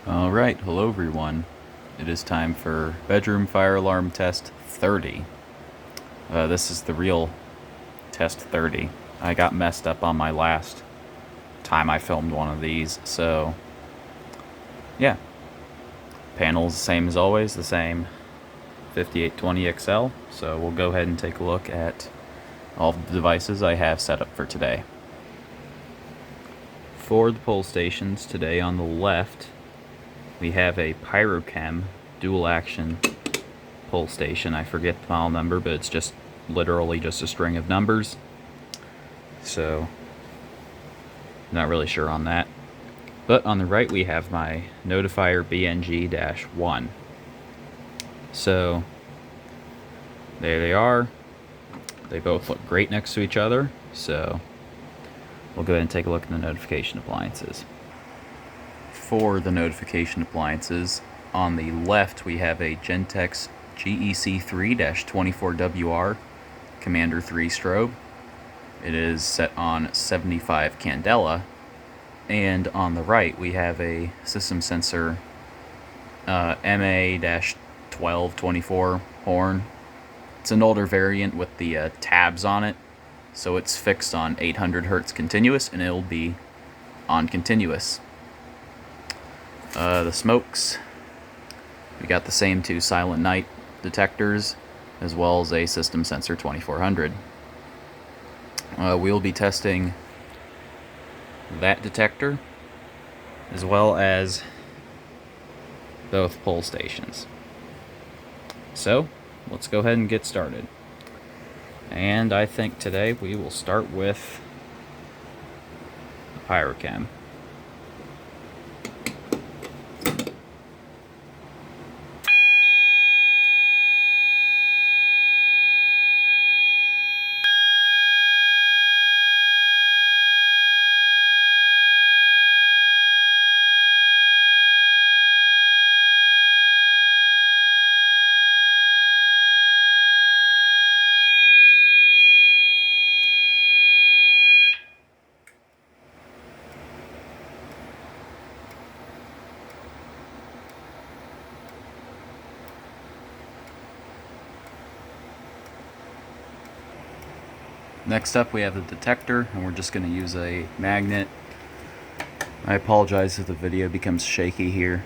Alright, hello everyone. It is time for bedroom fire alarm test 30. This is the real test 30. I got messed up on my last time I filmed one of these, so yeah. Panel's the same as always, the same 5820XL, so we'll go ahead and take a look at all the devices I have set up for today. For the pull stations today on the left, we have a Pyrochem dual action pull station. I forget the model number, but it's just literally just a string of numbers. So, not really sure on that. But on the right we have my Notifier BNG-1. So, there they are. They both look great next to each other, so we'll go ahead and take a look at the notification appliances. For the notification appliances, on the left we have a Gentex GEC3-24WR Commander 3 strobe. It is set on 75 candela. And on the right we have a system sensor MA-1224 horn. It's an older variant with the tabs on it, so it's fixed on 800 Hz continuous and it'll be on continuous. The smokes, we got the same two Silent Night detectors as well as a system sensor 2400. We'll be testing that detector as well as both pull stations. So let's go ahead and get started. And I think today we will start with the Pyrochem. Next up we have the detector, and we're just going to use a magnet. I apologize if the video becomes shaky here.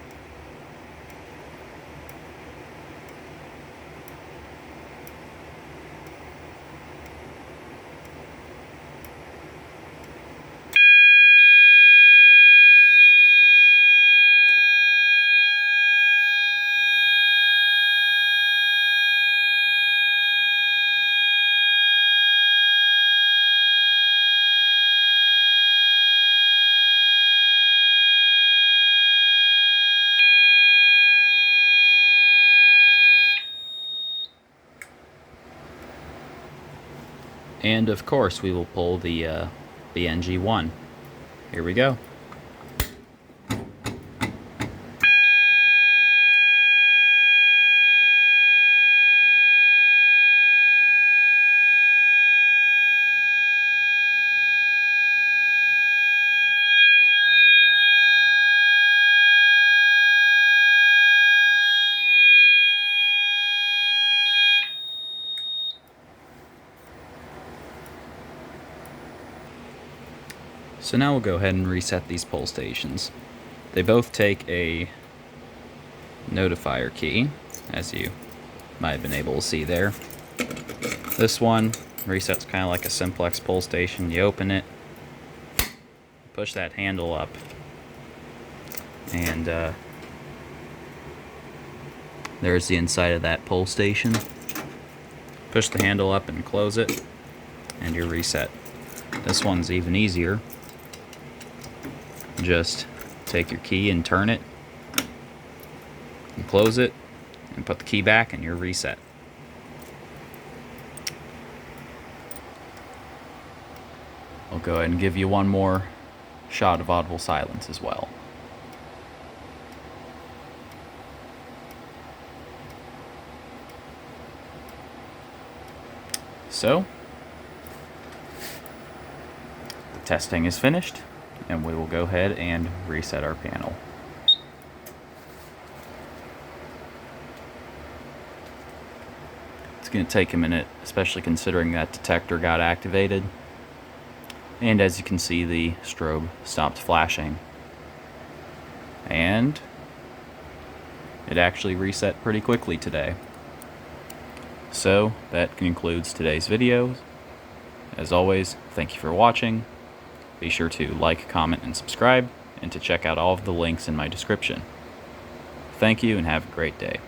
And of course we will pull the BNG-1. Here we go. So now we'll go ahead and reset these pull stations. They both take a notifier key, as you might have been able to see there. This one resets kind of like a simplex pull station. You open it, push that handle up, and there's the inside of that pull station. Push the handle up and close it, and you're reset. This one's even easier. Just take your key and turn it, and close it, and put the key back, and you're reset. I'll go ahead and give you one more shot of audible silence as well. So, the testing is finished, and we will go ahead and reset our panel. It's going to take a minute, especially considering that detector got activated. And as you can see, the strobe stopped flashing. And it actually reset pretty quickly today. So that concludes today's video. As always, thank you for watching. Be sure to like, comment, and subscribe, and to check out all of the links in my description. Thank you and have a great day.